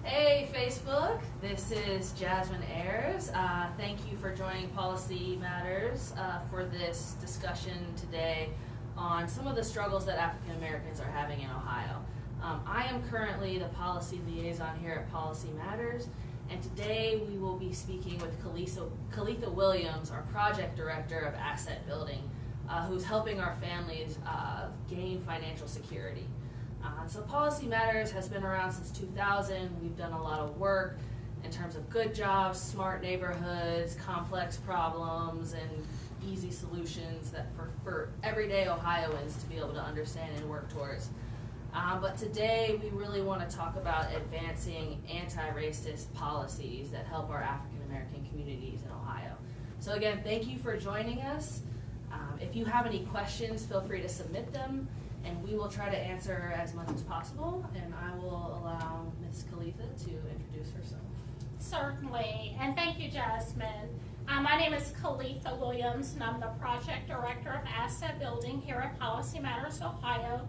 Hey Facebook, this is Jasmine Ayres. Thank you for joining Policy Matters for this discussion today on some of the struggles that African Americans are having in Ohio. I am currently the policy liaison here at Policy Matters, and today we will be speaking with Kalitha Williams, our project director of asset building, who's helping our families gain financial security. So Policy Matters has been around since 2000. We've done a lot of work in terms of good jobs, smart neighborhoods, complex problems, and easy solutions that for everyday Ohioans to be able to understand and work towards. But today we really want to talk about advancing anti-racist policies that help our African American communities in Ohio. So again, thank you for joining us. If you have any questions, feel free to submit them, and we will try to answer as much as possible, and I will allow Ms. Kalitha to introduce herself. Certainly, and thank you, Jasmine. My name is Kalitha Williams, and I'm the Project Director of Asset Building here at Policy Matters Ohio.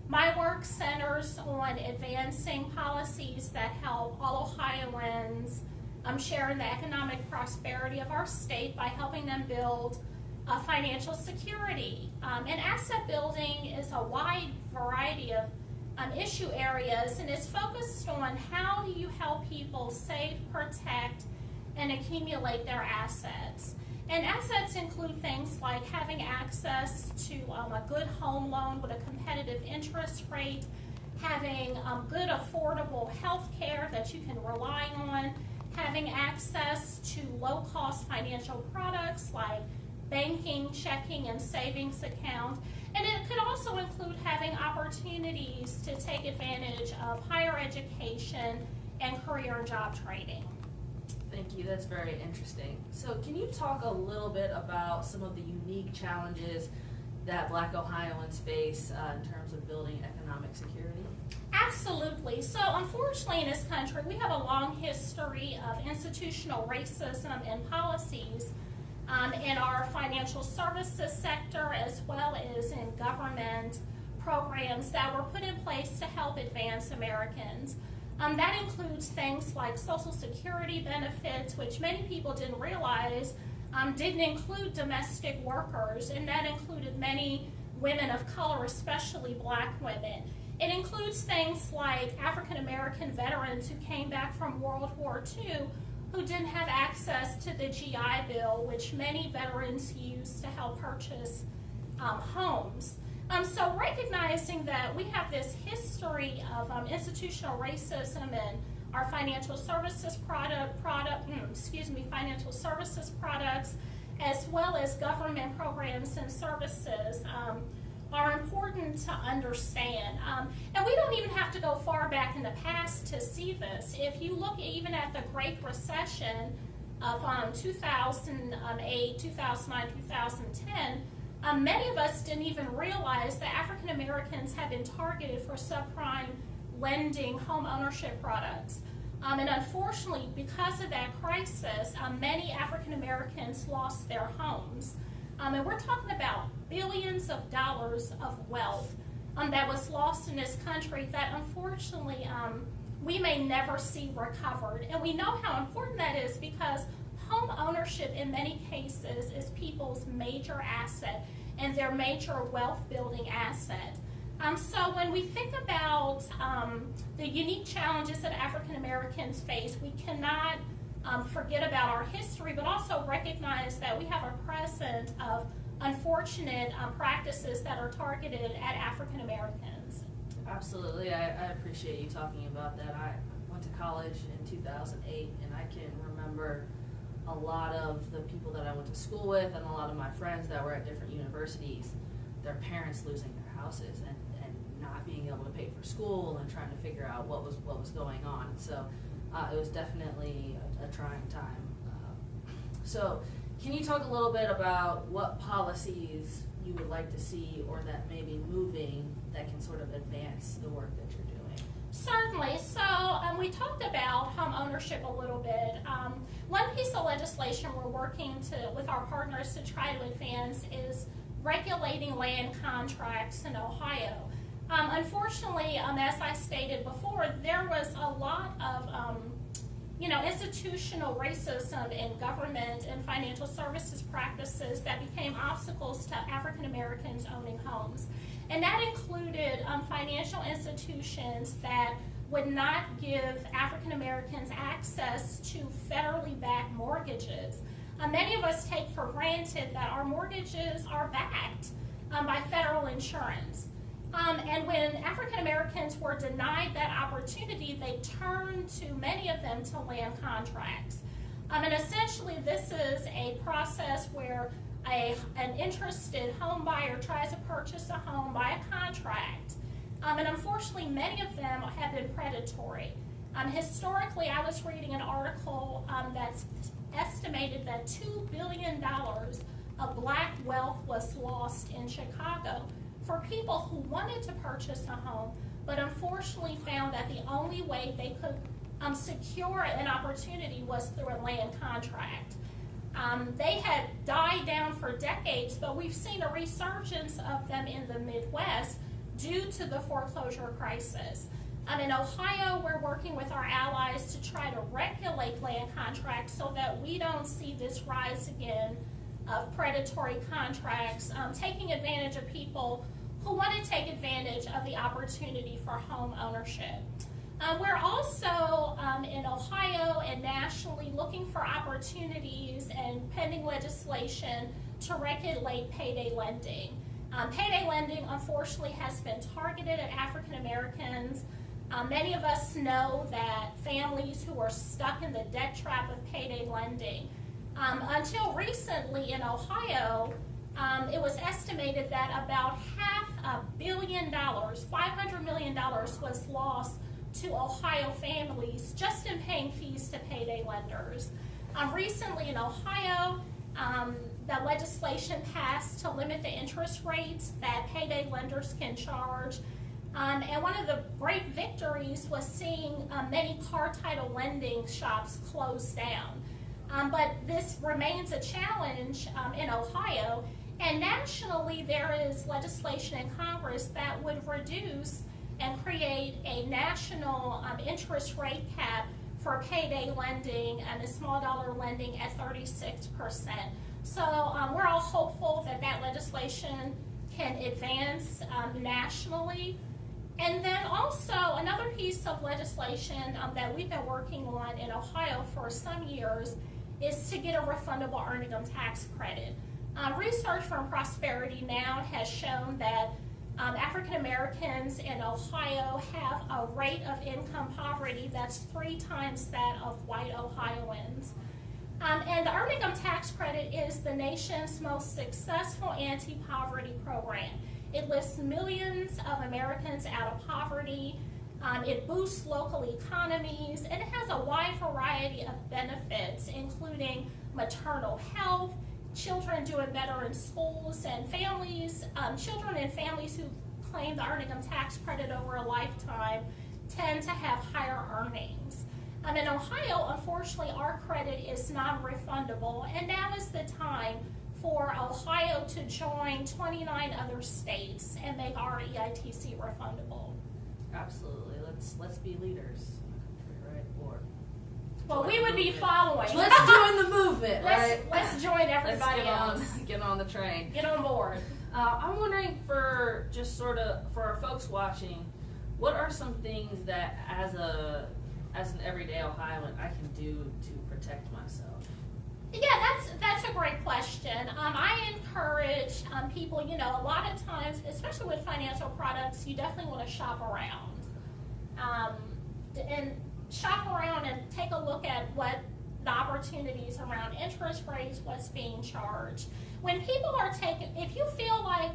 My work centers on advancing policies that help all Ohioans share in the economic prosperity of our state by helping them build financial security. And asset building is a wide variety of issue areas, and it's focused on how do you help people save, protect, and accumulate their assets. And assets include things like having access to a good home loan with a competitive interest rate, having good affordable health care that you can rely on, having access to low-cost financial products like banking, checking, and savings account. And it could also include having opportunities to take advantage of higher education and career and job training. Thank you, that's very interesting. So can you talk a little bit about some of the unique challenges that Black Ohioans face in terms of building economic security? Absolutely. So unfortunately in this country, we have a long history of institutional racism and policies in our financial services sector, as well as in government programs that were put in place to help advance Americans. That includes things like Social Security benefits, which many people didn't realize didn't include domestic workers, and that included many women of color, especially Black women. It includes things like African American veterans who came back from World War II who didn't have access to the GI Bill, which many veterans used to help purchase homes. So recognizing that we have this history of institutional racism in our financial services financial services products, as well as government programs and services, are important to understand. And we don't even have to go far back in the past to see this. If you look even at the Great Recession of 2008, 2009, 2010, many of us didn't even realize that African Americans had been targeted for subprime lending home ownership products. And unfortunately, because of that crisis, many African Americans lost their homes. And we're talking about billions of dollars of wealth that was lost in this country that unfortunately we may never see recovered. And we know how important that is because home ownership in many cases is people's major asset and their major wealth building asset. So when we think about the unique challenges that African Americans face, we cannot forget about our history, but also recognize that we have a present of unfortunate practices that are targeted at African Americans. Absolutely, I appreciate you talking about that. I went to college in 2008, and I can remember a lot of the people that I went to school with and a lot of my friends that were at different universities, their parents losing their houses and not being able to pay for school and trying to figure out what was going on. So it was definitely a trying time. So can you talk a little bit about what policies you would like to see or that may be moving that can sort of advance the work that you're doing? Certainly. So we talked about home ownership a little bit. One piece of legislation we're working with our partners to try to advance is regulating land contracts in Ohio. Unfortunately, as I stated before, there there was a lot of institutional racism in government and financial services practices that became obstacles to African Americans owning homes. And that included financial institutions that would not give African Americans access to federally backed mortgages. Many of us take for granted that our mortgages are backed by federal insurance. And when African Americans were denied that opportunity, they turned to many of them to land contracts. And essentially this is a process where an interested home buyer tries to purchase a home by a contract. And unfortunately many of them have been predatory. Historically, I was reading an article that's estimated that $2 billion of black wealth was lost in Chicago for people who wanted to purchase a home, but unfortunately found that the only way they could secure an opportunity was through a land contract. They had died down for decades, but we've seen a resurgence of them in the Midwest due to the foreclosure crisis. In Ohio, we're working with our allies to try to regulate land contracts so that we don't see this rise again of predatory contracts, taking advantage of people who want to take advantage of the opportunity for home ownership. We're also in Ohio and nationally looking for opportunities and pending legislation to regulate payday lending. Payday lending, unfortunately, has been targeted at African Americans. Many of us know that families who are stuck in the debt trap of payday lending. Until recently in Ohio, it was estimated that about $500 million, $500 million was lost to Ohio families just in paying fees to payday lenders. Recently in Ohio, the legislation passed to limit the interest rates that payday lenders can charge. And one of the great victories was seeing many car title lending shops close down. But this remains a challenge in Ohio. And nationally, there is legislation in Congress that would reduce and create a national interest rate cap for payday lending and the small dollar lending at 36%. So we're all hopeful that that legislation can advance nationally. And then also another piece of legislation that we've been working on in Ohio for some years is to get a refundable earned income tax credit. Research from Prosperity Now has shown that African Americans in Ohio have a rate of income poverty that's 3 times that of white Ohioans. And the earned income tax credit is the nation's most successful anti-poverty program. It lifts millions of Americans out of poverty. It boosts local economies, and it has a wide variety of benefits, including maternal health, children doing better in schools, and families, children and families who claim the earned income tax credit over a lifetime tend to have higher earnings. In Ohio, unfortunately, our credit is non-refundable, and now is the time for Ohio to join 29 other states and make our EITC refundable. Absolutely. Let's be leaders. Right? Or well, we would be following. Let's join the movement, right? Let's join everybody else. Get on the train. Get on board. I'm wondering for our folks watching, what are some things that as an everyday Ohioan I can do to protect myself? Yeah, that's a great question. I encourage people, a lot of times, especially with financial products, you definitely want to shop around. And shop around and take a look at what the opportunities around interest rates, what's being charged. When people are if you feel like,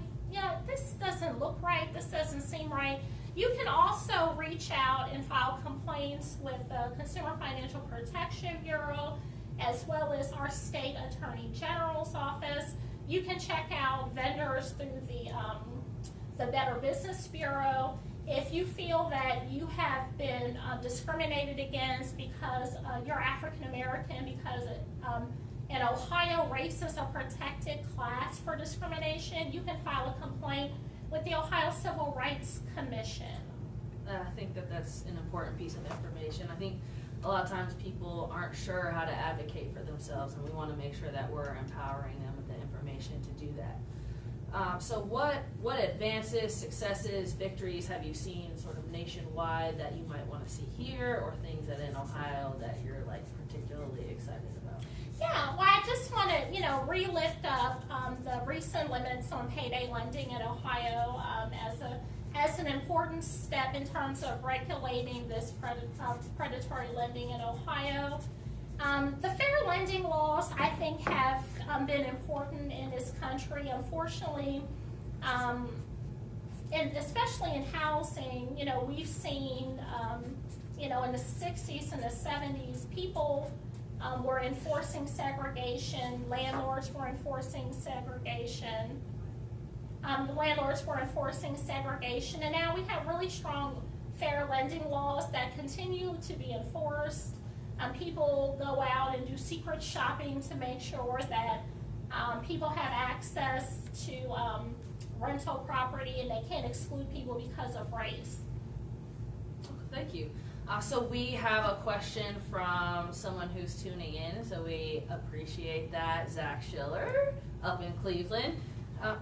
this doesn't look right, this doesn't seem right, you can also reach out and file complaints with the Consumer Financial Protection Bureau, as well as our state attorney general's office. You can check out vendors through the Better Business Bureau. If you feel that you have been discriminated against because you're African American, because in Ohio race is a protected class for discrimination, you can file a complaint with the Ohio Civil Rights Commission. I think that that's an important piece of information. I think a lot of times people aren't sure how to advocate for themselves, and we want to make sure that we're empowering them with the information to do that. So what advances, successes, victories have you seen sort of nationwide that you might want to see here, or things that in Ohio that you're like particularly excited about? Yeah, well, I just want to, re-lift up the recent limits on payday lending in Ohio as an important step in terms of regulating this predatory lending in Ohio. The fair lending laws, I think, have been important in this country. Unfortunately, and especially in housing, we've seen, in the 60s and the 70s, people were enforcing segregation, landlords were enforcing segregation, the landlords were enforcing segregation, and now we have really strong fair lending laws that continue to be enforced. People go out and do secret shopping to make sure that people have access to rental property, and they can't exclude people because of race. Thank you. So we have a question from someone who's tuning in, so we appreciate that. Zach Schiller up in Cleveland.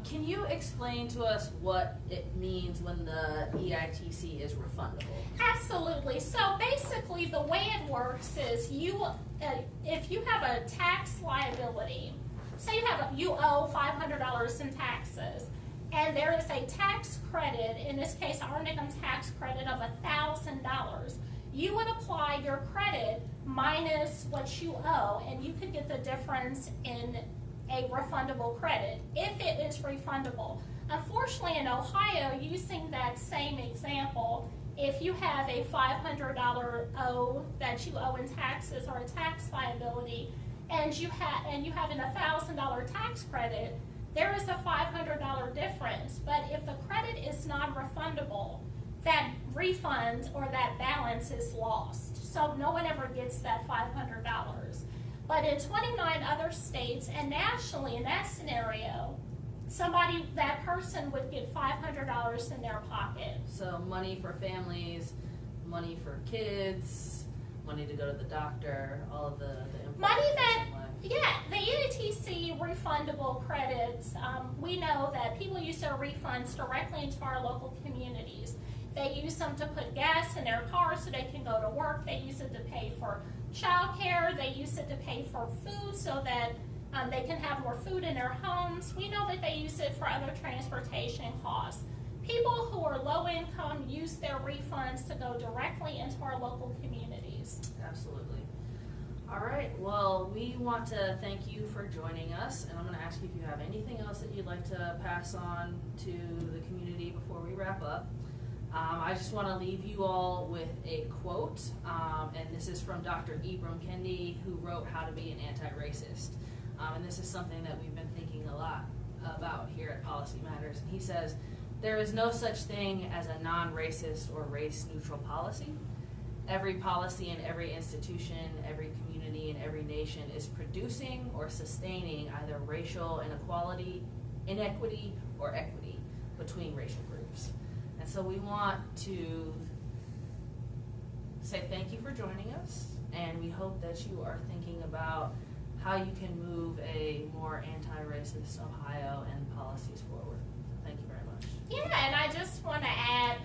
Can you explain to us what it means when the EITC is refundable? Absolutely. So basically the way it works is if you have a tax liability, say you owe $500 in taxes, and there is a tax credit, in this case our income tax credit of $1,000, you would apply your credit minus what you owe, and you could get the difference in a refundable credit, if it is refundable. Unfortunately, in Ohio, using that same example, if you have a $500 owe that you owe in taxes or a tax liability, and you have a $1,000 tax credit, there is a $500 difference. But if the credit is non-refundable, that refund or that balance is lost. So no one ever gets that $500. But in 29 other states and nationally, in that scenario, that person would get $500 in their pocket. So money for families, money for kids, money to go to the doctor, all of the money that, yeah, the EITC refundable credits, we know that people use their refunds directly into our local communities. They use them to put gas in their car so they can go to work. They use it to pay for childcare. They use it to pay for food so that they can have more food in their homes. We know that they use it for other transportation costs. People who are low income use their refunds to go directly into our local communities. Absolutely. All right, well, we want to thank you for joining us, and I'm going to ask you if you have anything else that you'd like to pass on to the community before we wrap up. I just want to leave you all with a quote, and this is from Dr. Ibram Kendi, who wrote How to Be an Anti-Racist. And this is something that we've been thinking a lot about here at Policy Matters. And he says, "There is no such thing as a non-racist or race-neutral policy. Every policy in every institution, every community, and every nation is producing or sustaining either racial inequity, or equity between racial groups." And so we want to say thank you for joining us, and we hope that you are thinking about how you can move a more anti-racist Ohio and policies forward. Thank you very much. Yeah, and I just want to add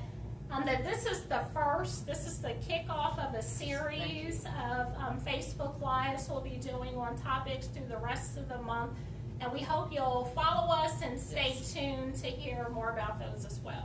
that this is the kickoff of a series of Facebook Lives we'll be doing on topics through the rest of the month. And we hope you'll follow us and stay tuned to hear more about those as well.